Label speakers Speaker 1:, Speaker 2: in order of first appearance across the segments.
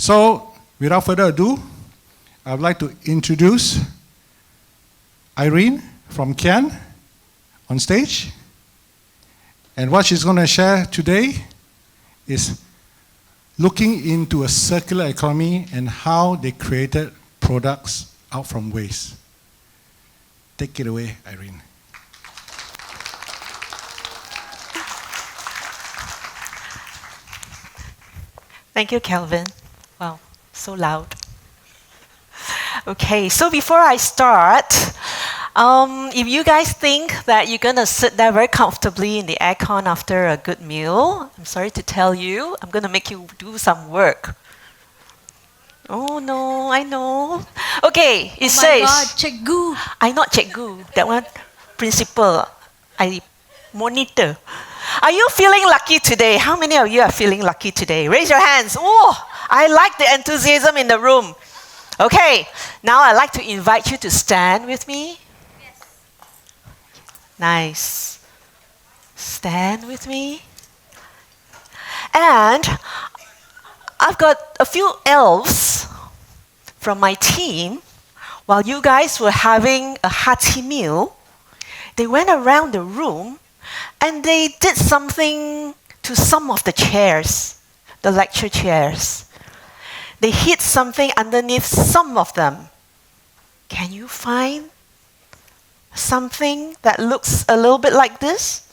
Speaker 1: So, without further ado, I would like to introduce Irene from KIAN on stage. And what she's going to share today is looking into a circular economy and how they created products out from waste. Take it away, Irene.
Speaker 2: Thank you, Kelvin. Wow, so loud. Okay, so before I start, if you guys think that you're going to sit there very comfortably in the aircon after a good meal, I'm sorry to tell you, I'm going to make you do some work. Oh no, I know. Okay, it says...
Speaker 3: Oh my God, Cikgu.
Speaker 2: I'm not Cikgu, that one, principal. I monitor. Are you feeling lucky today? How many of you are feeling lucky today? Raise your hands. Oh, I like the enthusiasm in the room. Okay, now I'd like to invite you to stand with me.
Speaker 3: Yes.
Speaker 2: Nice. Stand with me. And I've got a few elves from my team. While you guys were having a hearty meal, they went around the room and they did something to some of the chairs, the lecture chairs. They hid something underneath some of them. Can you find something that looks a little bit like this?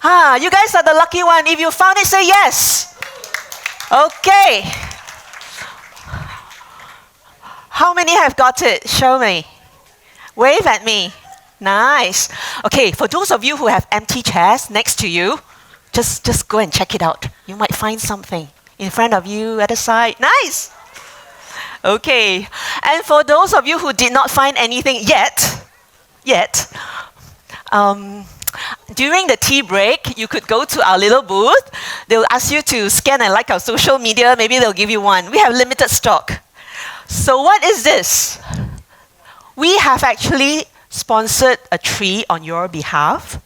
Speaker 2: You guys are the lucky one. If you found it, say yes. Okay. How many have got it? Show me. Wave at me. Nice. Okay, for those of you who have empty chairs next to you, just go and check it out. You might find something in front of you, at the side. Nice. Okay. And for those of you who did not find anything yet, during the tea break, you could go to our little booth. They'll ask you to scan and like our social media. Maybe they'll give you one. We have limited stock. So what is this? We have actually sponsored a tree on your behalf.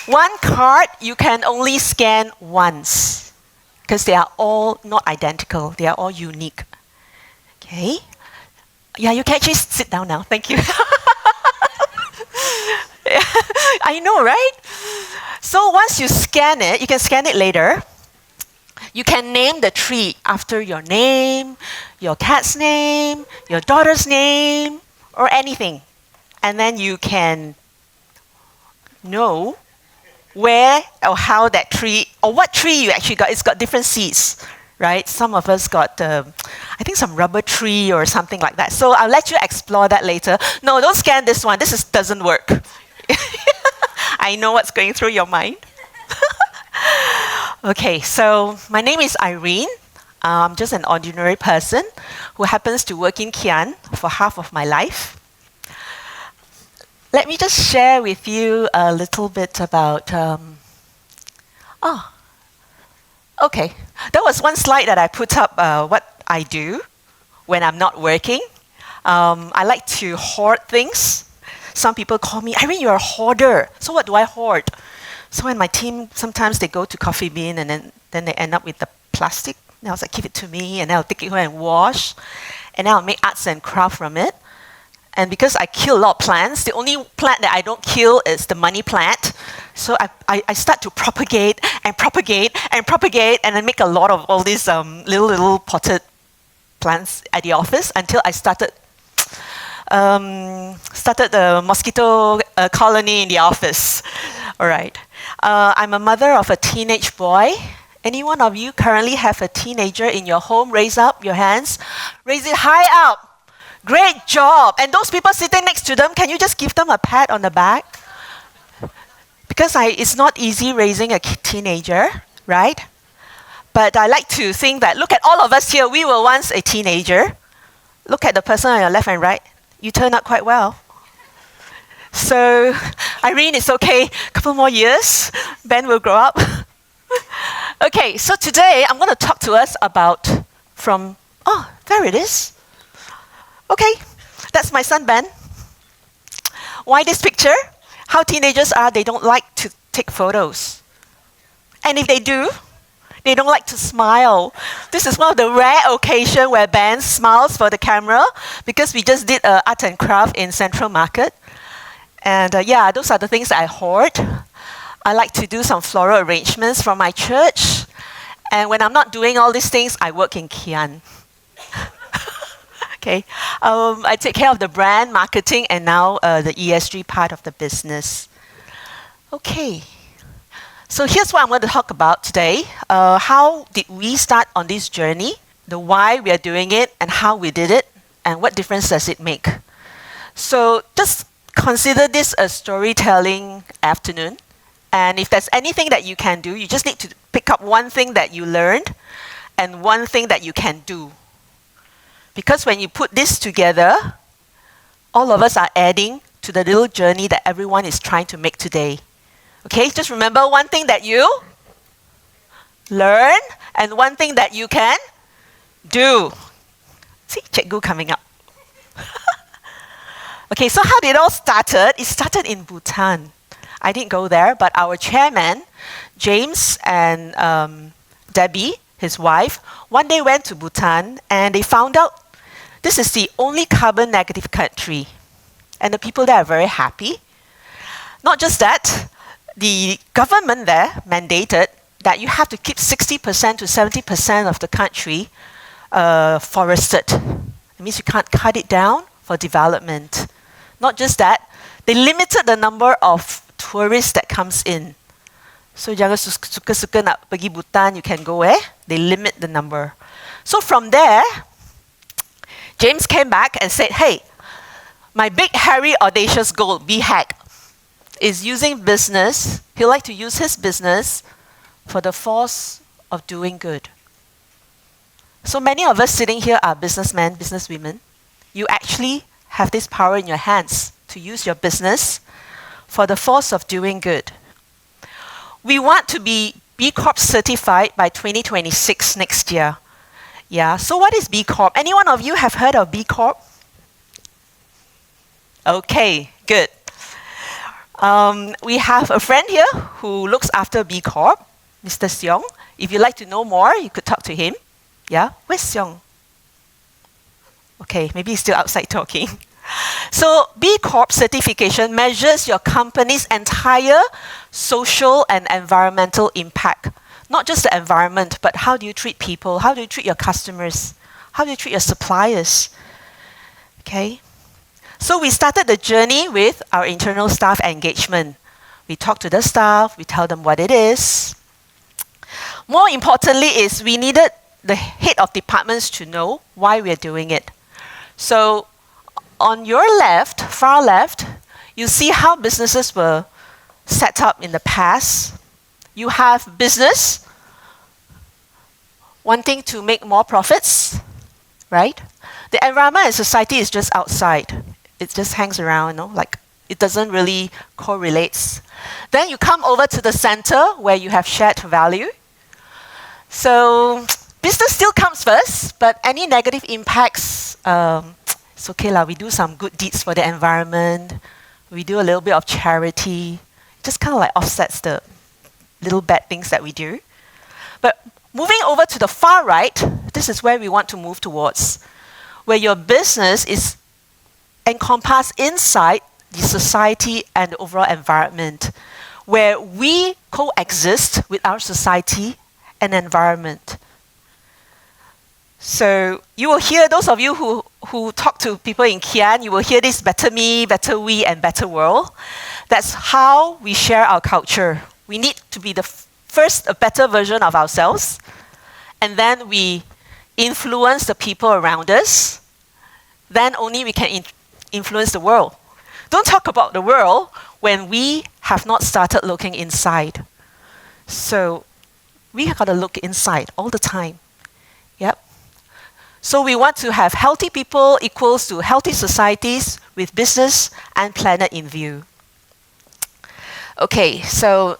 Speaker 2: One card you can only scan once because they are all not identical. They are all unique. Okay? Yeah, you can actually sit down now. Thank you. I know, right? So once you scan it, you can scan it later. You can name the tree after your name, your cat's name, your daughter's name, or anything. And then you can know where or how that tree, or what tree you actually got. It's got different seeds, right? Some of us got, I think some rubber tree or something like that. So I'll let you explore that later. No, don't scan this one. This doesn't work. I know what's going through your mind. Okay, so my name is Irene. I'm just an ordinary person who happens to work in KIAN for half of my life. Let me just share with you a little bit about... okay. That was one slide that I put up what I do when I'm not working. I like to hoard things. Some people call me, Irene, you're a hoarder. So what do I hoard? So when my team, sometimes they go to coffee bean and then they end up with the plastic. And I was like, give it to me, and I'll take it home and wash. And then I'll make arts and craft from it. And because I kill a lot of plants, the only plant that I don't kill is the money plant. So I start to propagate and propagate and propagate, and I make a lot of all these little potted plants at the office until I started the mosquito colony in the office. All right. I'm a mother of a teenage boy. Any one of you currently have a teenager in your home? Raise up your hands. Raise it high up. Great job. And those people sitting next to them, can you just give them a pat on the back? Because it's not easy raising a teenager, right? But I like to think that, look at all of us here, we were once a teenager. Look at the person on your left and right. You turned out quite well. So, Irene, it's okay. A couple more years, Ben will grow up. Okay, so today I'm going to talk to us about there it is. Okay, that's my son, Ben. Why this picture? How teenagers are, they don't like to take photos. And if they do, they don't like to smile. This is one of the rare occasions where Ben smiles for the camera because we just did art and craft in Central Market. And yeah, those are the things I hoard. I like to do some floral arrangements from my church. And when I'm not doing all these things, I work in KIAN. Okay, I take care of the brand, marketing, and now the ESG part of the business. Okay, so here's what I'm going to talk about today. How did we start on this journey, the why we are doing it, and how we did it, and what difference does it make? So just consider this a storytelling afternoon. And if there's anything that you can do, you just need to pick up one thing that you learned and one thing that you can do. Because when you put this together, all of us are adding to the little journey that everyone is trying to make today. Okay, just remember one thing that you learn and one thing that you can do. See, Cikgu coming up. Okay, so how did it all started? It started in Bhutan. I didn't go there, but our chairman, James and Debbie, his wife, one day went to Bhutan and they found out this is the only carbon negative country. And the people there are very happy. Not just that, the government there mandated that you have to keep 60% to 70% of the country forested. It means you can't cut it down for development. Not just that, they limited the number of tourists that comes in. So jangan suka-suka nak pergi Bhutan, you can go where? They limit the number. So from there, James came back and said, hey, my big, hairy, audacious goal, BHAG, is using business. He'd like to use his business for the force of doing good. So many of us sitting here are businessmen, businesswomen. You actually have this power in your hands to use your business for the force of doing good. We want to be B Corp certified by 2026 next year. Yeah, so what is B Corp? Any one of you have heard of B Corp? Okay, good. We have a friend here who looks after B Corp, Mr. Seong. If you'd like to know more, you could talk to him. Yeah, where's Seong? Okay, maybe he's still outside talking. So B Corp certification measures your company's entire social and environmental impact. Not just the environment, but how do you treat people? How do you treat your customers? How do you treat your suppliers? Okay. So we started the journey with our internal staff engagement. We talk to the staff, we tell them what it is. More importantly is we needed the head of departments to know why we're doing it. So on your left, far left, you see how businesses were set up in the past. You have business wanting to make more profits, right? The environment and society is just outside. It just hangs around, like it doesn't really correlate. Then you come over to the center where you have shared value. So business still comes first, but any negative impacts, it's okay lah. We do some good deeds for the environment. We do a little bit of charity. It just kind of like offsets the little bad things that we do. But moving over to the far right, this is where we want to move towards, where your business is encompassed inside the society and the overall environment, where we coexist with our society and environment. So you will hear, those of you who talk to people in KIAN, you will hear this better me, better we, and better world. That's how we share our culture. We need to be first a better version of ourselves, and then we influence the people around us. Then only we can influence the world. Don't talk about the world when we have not started looking inside. So we have got to look inside all the time. Yep. So we want to have healthy people equals to healthy societies with business and planet in view. Okay, so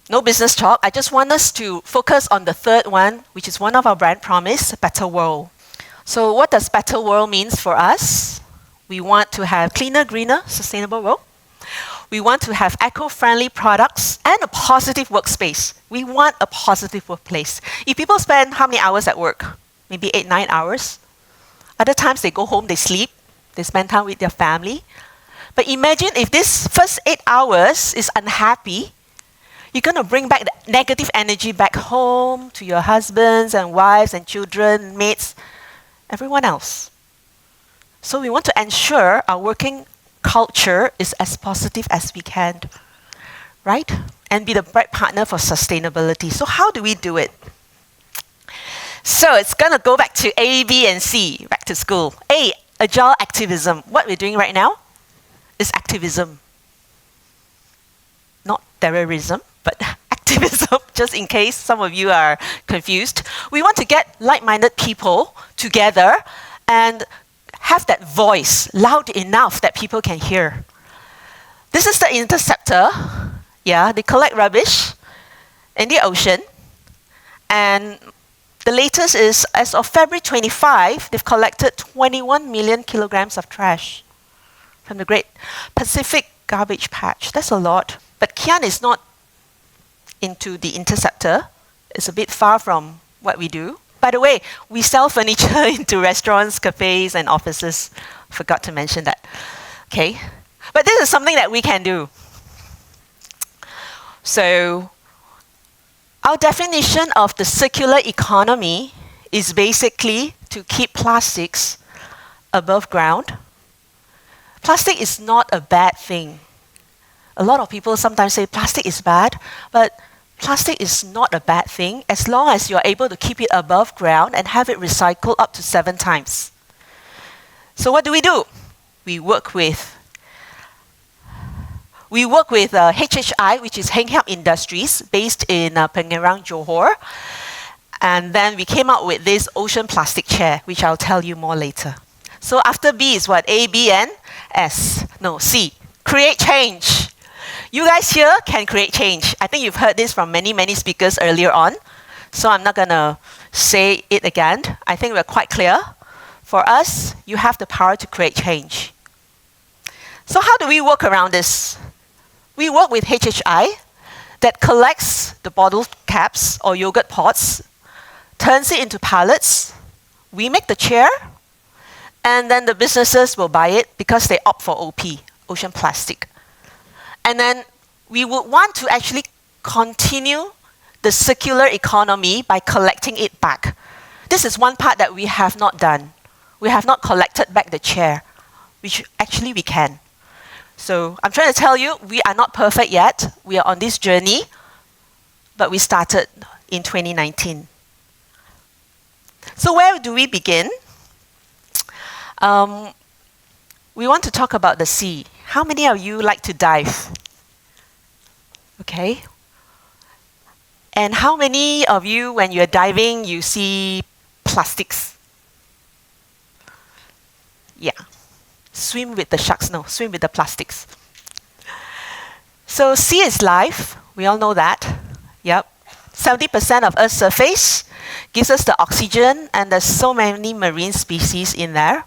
Speaker 2: no business talk. I just want us to focus on the third one, which is one of our brand promise, better world. So what does better world means for us? We want to have cleaner, greener, sustainable world. We want to have eco-friendly products and a positive workspace. We want a positive workplace. If people spend how many hours at work? Maybe 8, 9 hours. Other times they go home, they sleep, they spend time with their family. But imagine if this first 8 hours is unhappy, you're going to bring back the negative energy back home to your husbands and wives and children, mates, everyone else. So we want to ensure our working culture is as positive as we can, right? And be the right partner for sustainability. So how do we do it? So it's going to go back to A, B, and C, back to school. A, agile activism. What we're doing right now is activism. Not terrorism, but activism, just in case some of you are confused. We want to get like-minded people together and have that voice loud enough that people can hear. This is the interceptor. Yeah, they collect rubbish in the ocean. And the latest is, as of February 25, they've collected 21 million kilograms of trash from the Great Pacific Garbage Patch. That's a lot. But KIAN is not into the interceptor. It's a bit far from what we do. By the way, we sell furniture into restaurants, cafes, and offices. Forgot to mention that. Okay. But this is something that we can do. So, our definition of the circular economy is basically to keep plastics above ground. Plastic is not a bad thing. A lot of people sometimes say plastic is bad, but plastic is not a bad thing as long as you're able to keep it above ground and have it recycled up to 7 times. So what do? We work with HHI, which is Heng Hiap Industries, based in Pengerang, Johor. And then we came up with this ocean plastic chair, which I'll tell you more later. So after B is what? A, B, and S. No, C. Create change. You guys here can create change. I think you've heard this from many, many speakers earlier on. So I'm not going to say it again. I think we're quite clear. For us, you have the power to create change. So how do we work around this? We work with HHI that collects the bottle caps or yogurt pots, turns it into pallets. We make the chair, and then the businesses will buy it because they opt for OP, ocean plastic. And then we would want to actually continue the circular economy by collecting it back. This is one part that we have not done. We have not collected back the chair, which actually we can. So I'm trying to tell you, we are not perfect yet. We are on this journey, but we started in 2019. So where do we begin? We want to talk about the sea. How many of you like to dive? Okay. And how many of you, when you're diving, you see plastics? Yeah. Swim with the sharks, no, swim with the plastics. So sea is life, we all know that. Yep. 70% of Earth's surface gives us the oxygen, and there's so many marine species in there.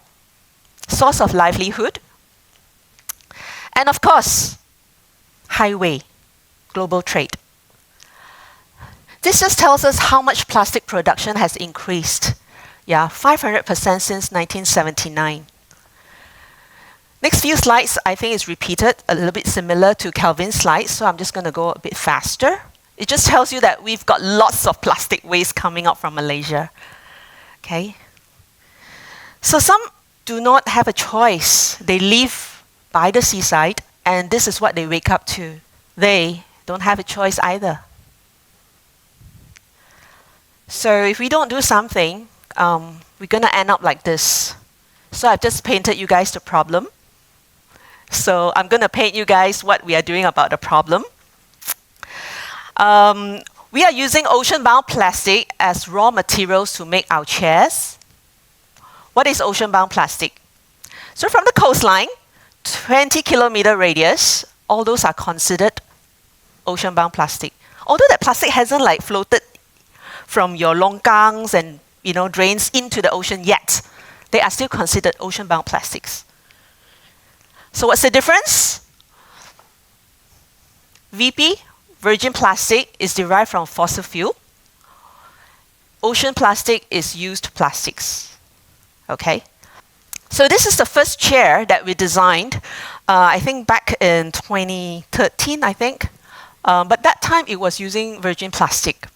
Speaker 2: Source of livelihood. And of course, highway, global trade. This just tells us how much plastic production has increased. Yeah, 500% since 1979. Next few slides, I think, is repeated, a little bit similar to Calvin's slides, so I'm just going to go a bit faster. It just tells you that we've got lots of plastic waste coming out from Malaysia. Okay? So some do not have a choice. They live by the seaside, and this is what they wake up to. They don't have a choice either. So if we don't do something, we're going to end up like this. So I've just painted you guys the problem. So I'm going to paint you guys what we are doing about the problem. We are using ocean-bound plastic as raw materials to make our chairs. What is ocean-bound plastic? So from the coastline, 20-kilometer radius, all those are considered ocean-bound plastic. Although that plastic hasn't like floated from your longkangs and drains into the ocean yet, they are still considered ocean-bound plastics. So what's the difference? VP, virgin plastic, is derived from fossil fuel. Ocean plastic is used plastics. Okay? So this is the first chair that we designed, I think back in 2013, I think. But that time it was using virgin plastic.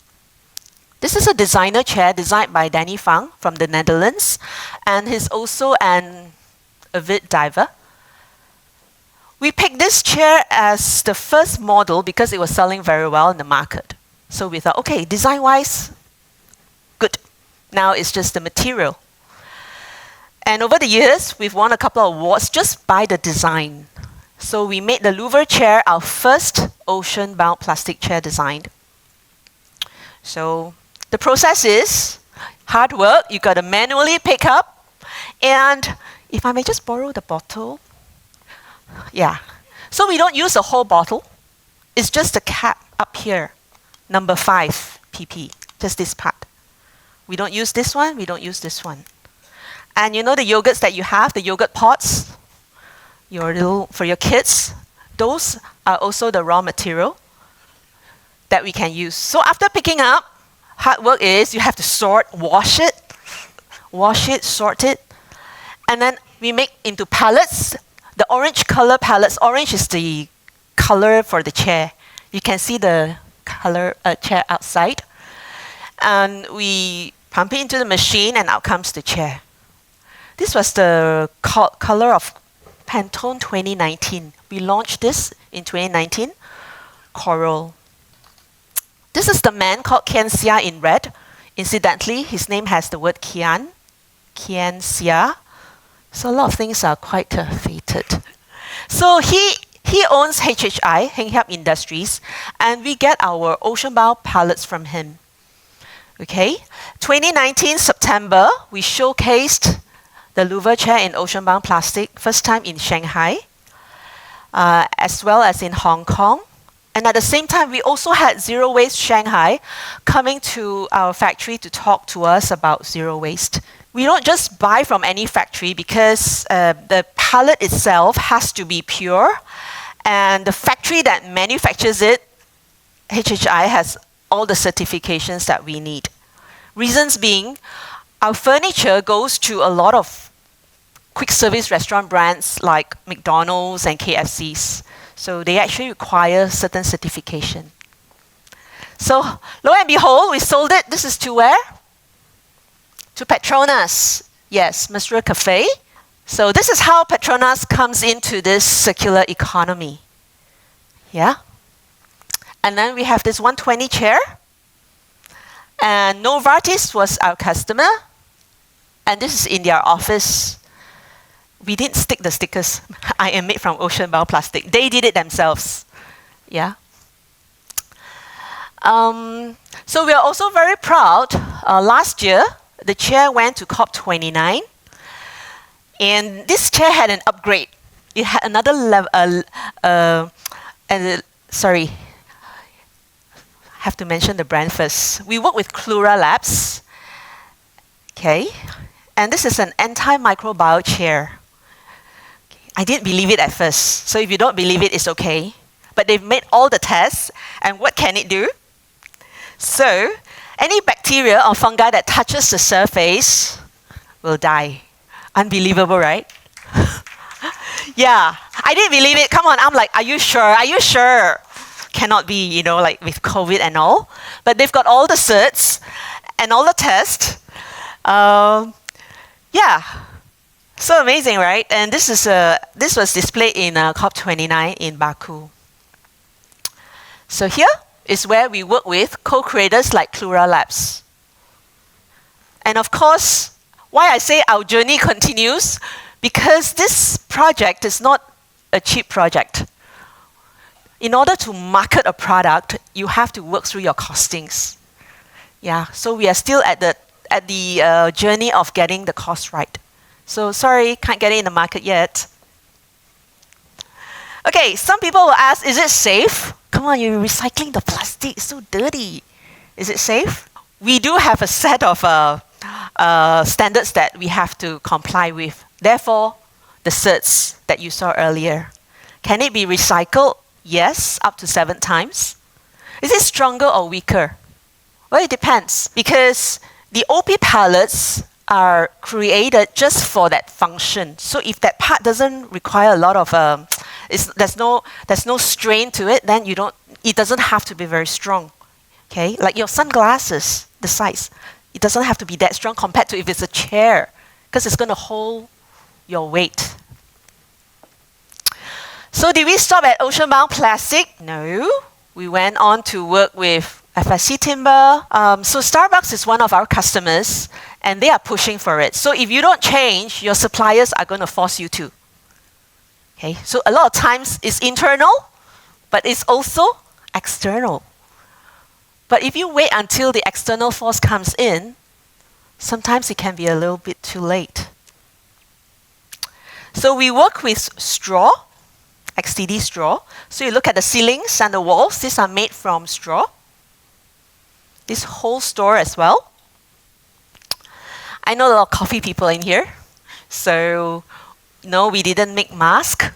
Speaker 2: This is a designer chair designed by Danny Fang from the Netherlands, and he's also an avid diver. We picked this chair as the first model because it was selling very well in the market. So we thought, okay, design-wise, good. Now it's just the material. And over the years, we've won a couple of awards just by the design. So we made the louver chair our first ocean-bound plastic chair designed. So the process is hard work. You got to manually pick up. And if I may just borrow the bottle. Yeah. So we don't use the whole bottle. It's just the cap up here, number 5 pp, just this part. We don't use this one. We don't use this one. And you know the yogurts that you have, the yogurt pots, for your kids, those are also the raw material that we can use. So after picking up, hard work is you have to sort, wash it, sort it, and then we make into pallets. The orange color pallets, orange is the color for the chair. You can see the color chair outside. And we pump it into the machine and out comes the chair. This was the color of Pantone 2019. We launched this in 2019, Coral. This is the man called KIAN Sia in red. Incidentally, his name has the word KIAN Sia. So a lot of things are quite fated. So he owns HHI, Heng Hiap Industries, and we get our ocean-bound pallets from him. Okay, 2019 September, we showcased the louver chair in ocean-bound plastic, first time in Shanghai, as well as in Hong Kong. And at the same time, we also had Zero Waste Shanghai coming to our factory to talk to us about zero waste. We don't just buy from any factory because the pallet itself has to be pure, and the factory that manufactures it, HHI, has all the certifications that we need. Reasons being, our furniture goes to a lot of quick service restaurant brands like McDonald's and KFC's. So they actually require certain certification. So lo and behold, we sold it. This is to where? To Petronas. Yes, Mr. Cafe. So this is how Petronas comes into this circular economy. Yeah. And then we have this 120 chair. And Novartis was our customer. And this is in their office. We didn't stick the stickers. I am made from ocean-bound plastic. They did it themselves. Yeah. So we are also very proud. Last year, the chair went to COP29. And this chair had an upgrade. It had another level. Sorry. I have to mention the brand first. We work with Klura Labs. Okay. And this is an antimicrobial chair. I didn't believe it at first. So if you don't believe it, it's okay. But they've made all the tests. And what can it do? So any bacteria or fungi that touches the surface will die. Unbelievable, right? Yeah, I didn't believe it. Come on, I'm like, are you sure? Are you sure? Cannot be, like with COVID and all. But they've got all the certs and all the tests. Yeah, so amazing, right? And this was displayed in COP29 in Baku. So here is where we work with co-creators like Klura Labs. And of course, why I say our journey continues, because this project is not a cheap project. In order to market a product, you have to work through your costings. Yeah, so we are still at the journey of getting the cost right. So sorry, can't get it in the market yet. Okay, some people will ask, is it safe? Come on, you're recycling the plastic, it's so dirty. Is it safe? We do have a set of standards that we have to comply with. Therefore, the certs that you saw earlier. Can it be recycled? Yes, up to 7 times. Is it stronger or weaker? Well, it depends, because the OP pallets are created just for that function. So if that part doesn't require a lot of, there's no strain to it, then it doesn't have to be very strong. Okay, like your sunglasses, the size, it doesn't have to be that strong compared to if it's a chair, because it's going to hold your weight. So did we stop at ocean-bound plastic? No. We went on to work with FSC timber. So Starbucks is one of our customers, and they are pushing for it. So if you don't change, your suppliers are going to force you to. Okay, so a lot of times it's internal, but it's also external. But if you wait until the external force comes in, sometimes it can be a little bit too late. So we work with straw, XTD straw. So you look at the ceilings and the walls, these are made from straw. This whole store as well. I know a lot of coffee people in here. So, no, we didn't make masks,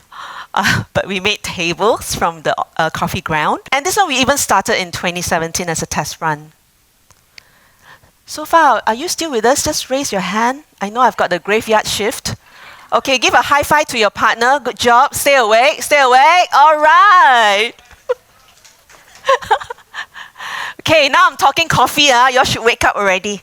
Speaker 2: but we made tables from the coffee ground. And this one we even started in 2017 as a test run. So far, are you still with us? Just raise your hand. I know I've got the graveyard shift. Okay, give a high five to your partner. Good job. Stay awake. Stay awake. All right. Okay, now I'm talking coffee. You should wake up already.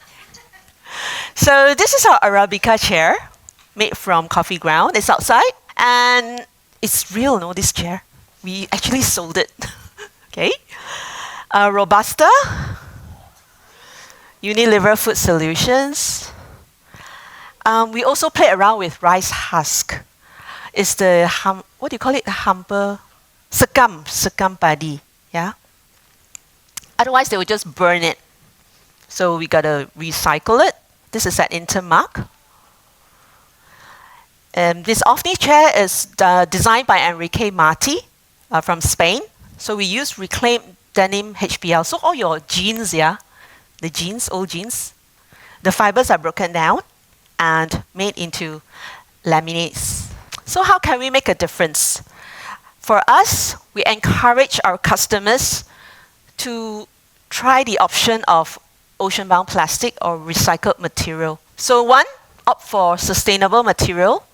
Speaker 2: So this is our Arabica chair made from coffee ground. It's outside. And it's real, no, this chair. We actually sold it. Okay. Robusta. Unilever Food Solutions. We also play around with rice husk. It's the, what do you call it? Hamper, sekam padi, yeah? Otherwise, they would just burn it. So we gotta recycle it. This is at Intermark. This Ofni chair is designed by Enrique Marti from Spain. So we use reclaimed denim HPL. So all your jeans, yeah? The jeans, old jeans, the fibers are broken down and made into laminates. So how can we make a difference? For us, we encourage our customers to try the option of ocean-bound plastic or recycled material. So one, opt for sustainable material.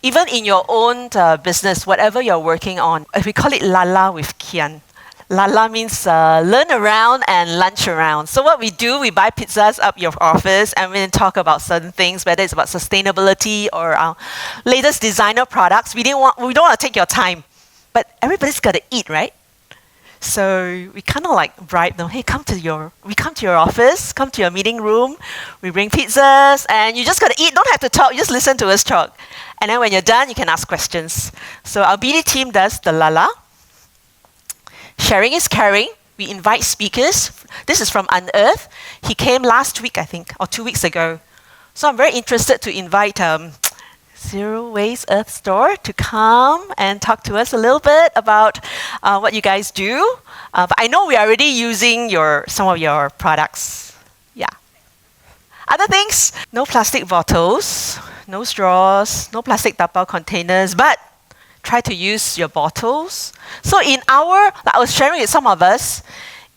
Speaker 2: Even in your own business, whatever you're working on, we call it Lala with KIAN. Lala means learn around and lunch around. So what we do, we buy pizzas up your office and we talk about certain things, whether it's about sustainability or our latest designer products. We don't want to take your time, but everybody's got to eat, right? So we kind of like bribe them. Hey, we come to your office, come to your meeting room. We bring pizzas, and you just got to eat. Don't have to talk. You just listen to us talk. And then when you're done, you can ask questions. So our BD team does the Lala. Sharing is caring. We invite speakers. This is from Unearth. He came last week, I think, or 2 weeks ago. So I'm very interested to invite Zero Waste Earth Store to come and talk to us a little bit about what you guys do. But I know we're already using some of your products. Yeah. Other things, no plastic bottles, no straws, no plastic tapao containers, but try to use your bottles. So like I was sharing with some of us,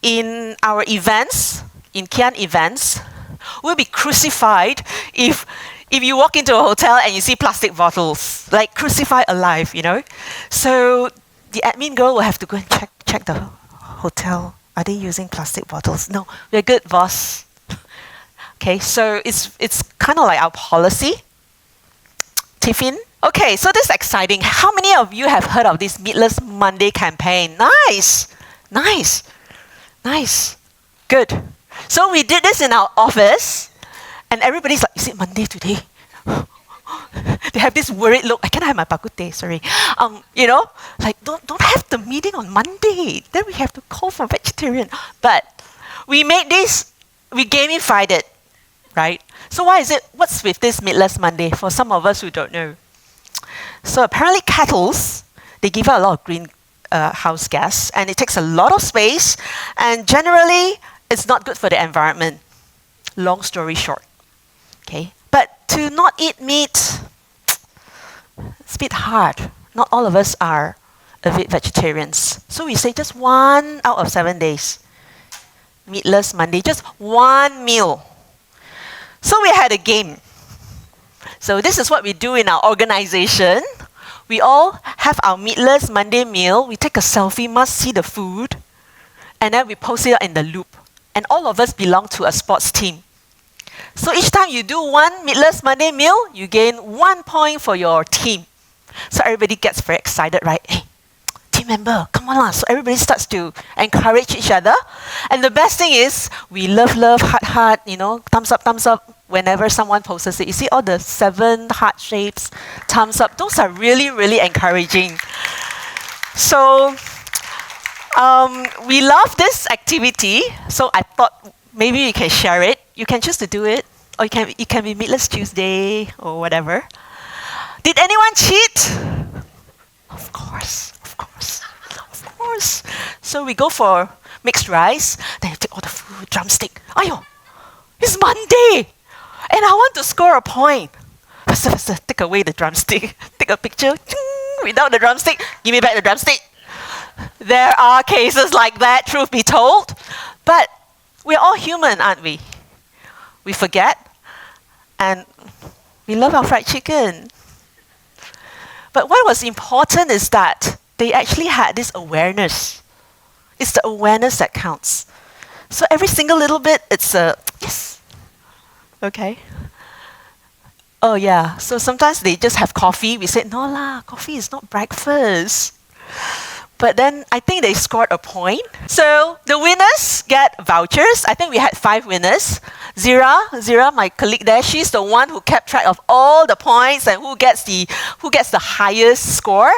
Speaker 2: in our events, in KIAN events, we'll be crucified if you walk into a hotel and you see plastic bottles, like crucified alive, you know. So the admin girl will have to go and check the hotel. Are they using plastic bottles? No, we're good, boss. Okay, so it's kind of like our policy. Tiffin. Okay, so this is exciting. How many of you have heard of this Meatless Monday campaign? Nice. Good. So we did this in our office, and everybody's like, is it Monday today? They have this worried look. I cannot have my bak kut teh, sorry. You know, like don't have the meeting on Monday. Then we have to call for vegetarian. But we made this, we gamified it, right? So what's with this Meatless Monday for some of us who don't know? So apparently kettles, they give out a lot of greenhouse gas, and it takes a lot of space, and generally it's not good for the environment. Long story short. Okay, but to not eat meat, it's a bit hard. Not all of us are avid vegetarians. So we say just 1 out of 7 days. Meatless Monday, just one meal. So we had a game. So this is what we do in our organization. We all have our meatless Monday meal. We take a selfie, must see the food, and then we post it in the loop. And all of us belong to a sports team. So each time you do one meatless Monday meal, you gain 1 point for your team. So everybody gets very excited, right? Hey, team member, come on. So everybody starts to encourage each other. And the best thing is, we love, heart, thumbs up, whenever someone posts it. You see all the 7 heart shapes, thumbs up. Those are really, really encouraging. So we love this activity. So I thought maybe we can share it. You can choose to do it. Or it can be Meatless Tuesday or whatever. Did anyone cheat? Of course. So we go for mixed rice. Then you take all the food, drumstick. Ayo, it's Monday. And I want to score a point. Faster, take away the drumstick. Take a picture. Without the drumstick, give me back the drumstick. There are cases like that, truth be told. But we're all human, aren't we? We forget. And we love our fried chicken. But what was important is that they actually had this awareness. It's the awareness that counts. So every single little bit, it's a yes. Okay. Oh yeah. So sometimes they just have coffee. We said, no lah, coffee is not breakfast. But then I think they scored a point. So the winners get vouchers. I think we had 5 winners. Zira, my colleague there, she's the one who kept track of all the points and who gets the highest score.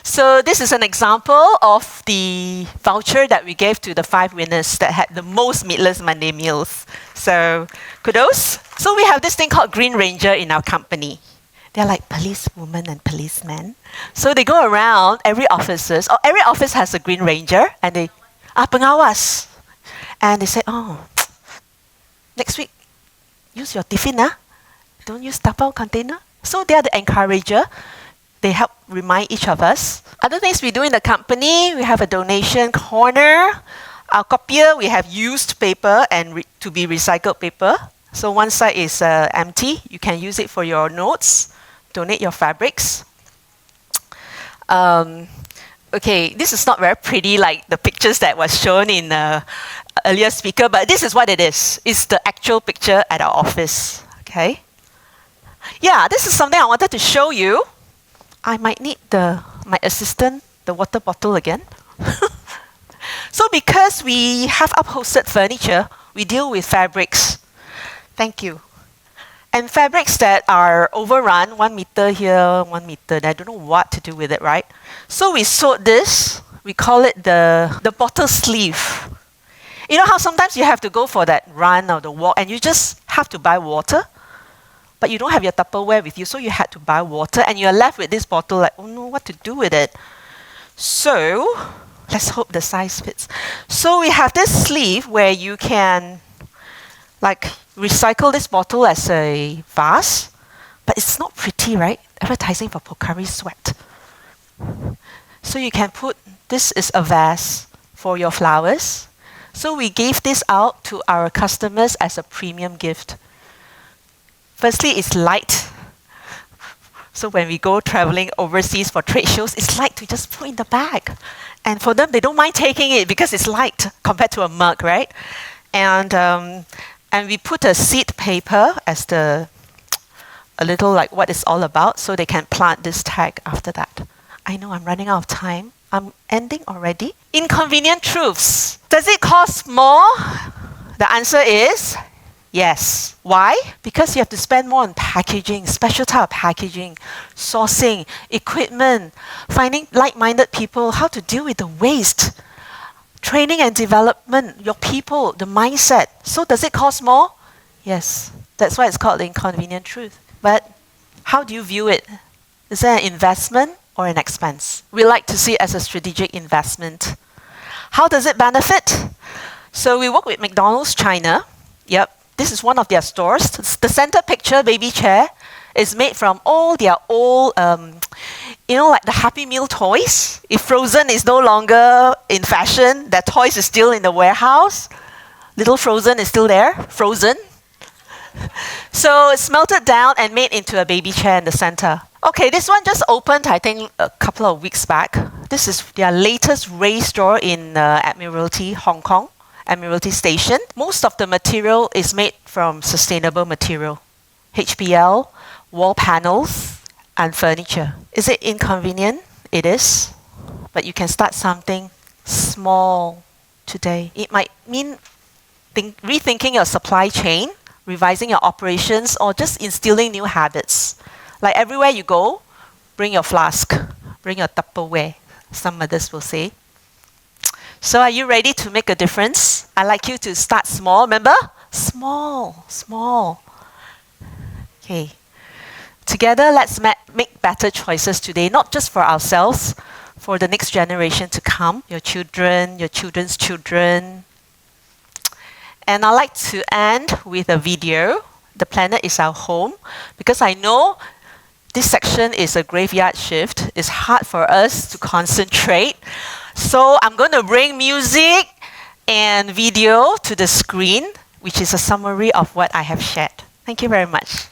Speaker 2: So this is an example of the voucher that we gave to the 5 winners that had the most Meatless Monday meals. So kudos. So we have this thing called Green Ranger in our company. They're like policewomen and policemen. So they go around every office has a Green Ranger, and they pengawas. And they say, next week, use your tiffin, don't use tapau container. So they are the encourager. They help remind each of us. Other things we do in the company, we have a donation corner. Our copier, we have used paper and to be recycled paper. So one side is empty. You can use it for your notes. Donate your fabrics. Okay, this is not very pretty like the pictures that was shown in the earlier speaker, but this is what it is. It's the actual picture at our office. Okay. Yeah, this is something I wanted to show you. I might need my assistant, the water bottle again. So because we have upholstered furniture, we deal with fabrics. Thank you. And fabrics that are overrun, 1 meter here, 1 meter there, I don't know what to do with it, right? So we sewed this, we call it the bottle sleeve. You know how sometimes you have to go for that run or the walk and you just have to buy water, but you don't have your Tupperware with you, so you had to buy water and you're left with this bottle like, oh no, what to do with it? So, let's hope the size fits. So we have this sleeve where you can recycle this bottle as a vase, but it's not pretty, right? Advertising for Pocari Sweat. So you can put, this is a vase for your flowers. So we gave this out to our customers as a premium gift. Firstly, it's light. So when we go traveling overseas for trade shows, it's light to just put in the bag. And for them, they don't mind taking it because it's light compared to a mug, right? And we put a seed paper as a little like what it's all about, so they can plant this tag after that. I know I'm running out of time. I'm ending already. Inconvenient truths. Does it cost more? The answer is yes. Why? Because you have to spend more on packaging, special type of packaging, sourcing, equipment, finding like-minded people, how to deal with the waste. Training and development, your people, the mindset. So does it cost more? Yes. That's why it's called the inconvenient truth. But how do you view it? Is it an investment or an expense? We like to see it as a strategic investment. How does it benefit? So we work with McDonald's China. Yep. This is one of their stores. The center picture, baby chair, is made from all their old You know, like the Happy Meal toys. If Frozen is no longer in fashion, that toys is still in the warehouse. Little Frozen is still there, frozen. So it's melted down and made into a baby chair in the center. Okay, this one just opened, I think, a couple of weeks back. This is their latest raised store in Admiralty, Hong Kong, Admiralty Station. Most of the material is made from sustainable material. HPL, wall panels, and furniture. Is it inconvenient? It is. But you can start something small today. It might mean rethinking your supply chain, revising your operations, or just instilling new habits. Like everywhere you go, bring your flask, bring your Tupperware, some others will say. So are you ready to make a difference? I'd like you to start small, remember? Small, small. Okay. Together, let's make better choices today, not just for ourselves, for the next generation to come, your children, your children's children. And I'd like to end with a video. The planet is our home, because I know this section is a graveyard shift. It's hard for us to concentrate. So I'm going to bring music and video to the screen, which is a summary of what I have shared. Thank you very much.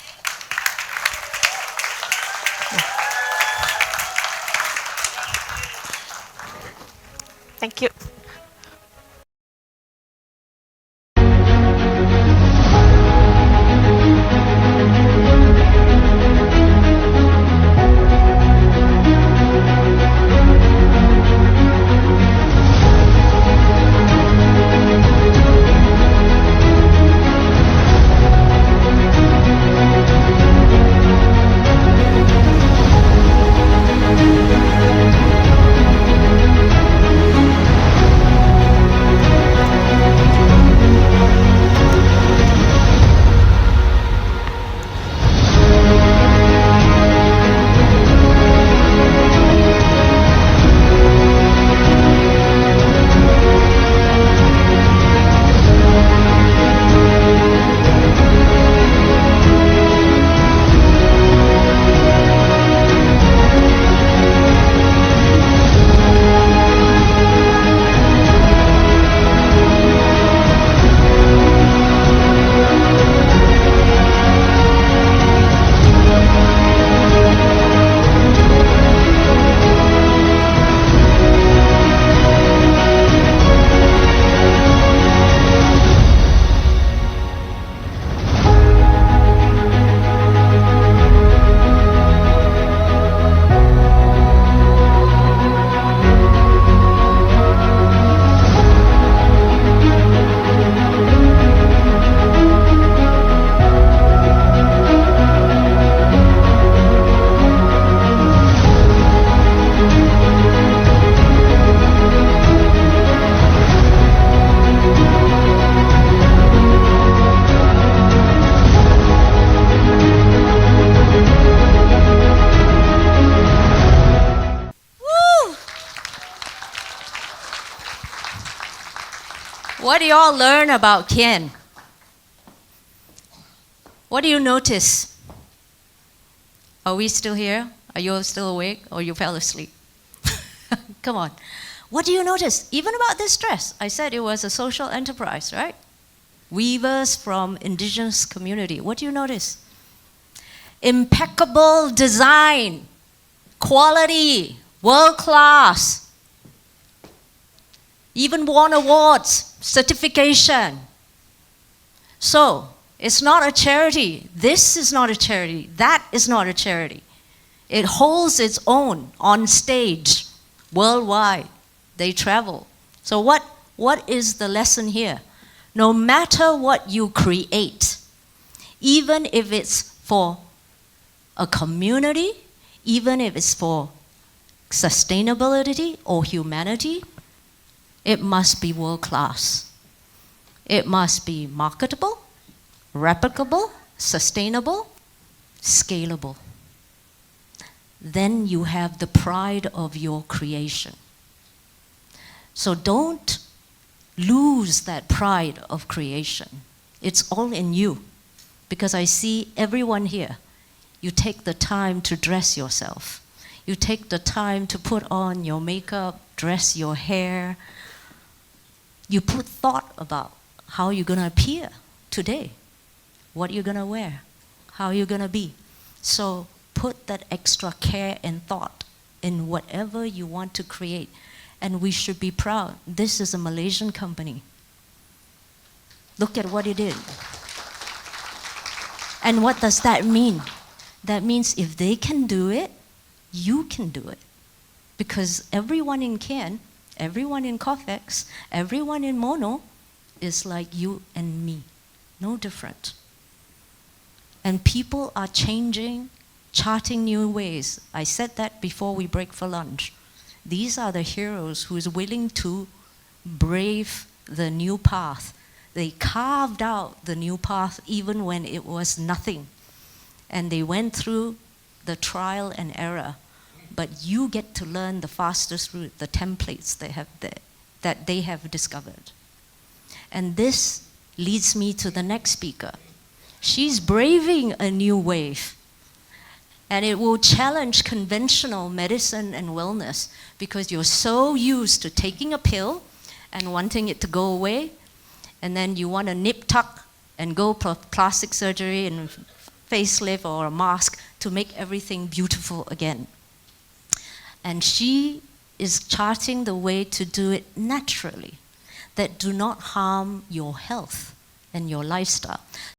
Speaker 2: Thank you.
Speaker 3: What do you all learn about KIAN? What do you notice? Are we still here? Are you all still awake or you fell asleep? Come on. What do you notice? Even about this dress. I said it was a social enterprise, right? Weavers from indigenous community. What do you notice? Impeccable design, quality, world class. Even won awards, certification. So, it's not a charity. This is not a charity. That is not a charity. It holds its own on stage, worldwide. They travel. So what is the lesson here? No matter what you create, even if it's for a community, even if it's for sustainability or humanity, it must be world class. It must be marketable, replicable, sustainable, scalable. Then you have the pride of your creation. So don't lose that pride of creation. It's all in you. Because I see everyone here, you take the time to dress yourself. You take the time to put on your makeup, dress your hair. You put thought about how you're going to appear today, what you're going to wear, how you're going to be. So put that extra care and thought in whatever you want to create. And we should be proud. This is a Malaysian company. Look at what it is. And what does that mean? That means if they can do it, you can do it. Because everyone in KIAN, everyone in COFEX, everyone in Mono is like you and me. No different. And people are changing, charting new ways. I said that before we break for lunch. These are the heroes who is willing to brave the new path. They carved out the new path even when it was nothing. And they went through the trial and error. But you get to learn the fastest route, the templates that they have discovered. And this leads me to the next speaker. She's braving a new wave. And it will challenge conventional medicine and wellness because you're so used to taking a pill and wanting it to go away. And then you want a nip tuck and go for plastic surgery and facelift or a mask to make everything beautiful again. And she is charting the way to do it naturally, that do not harm your health and your lifestyle.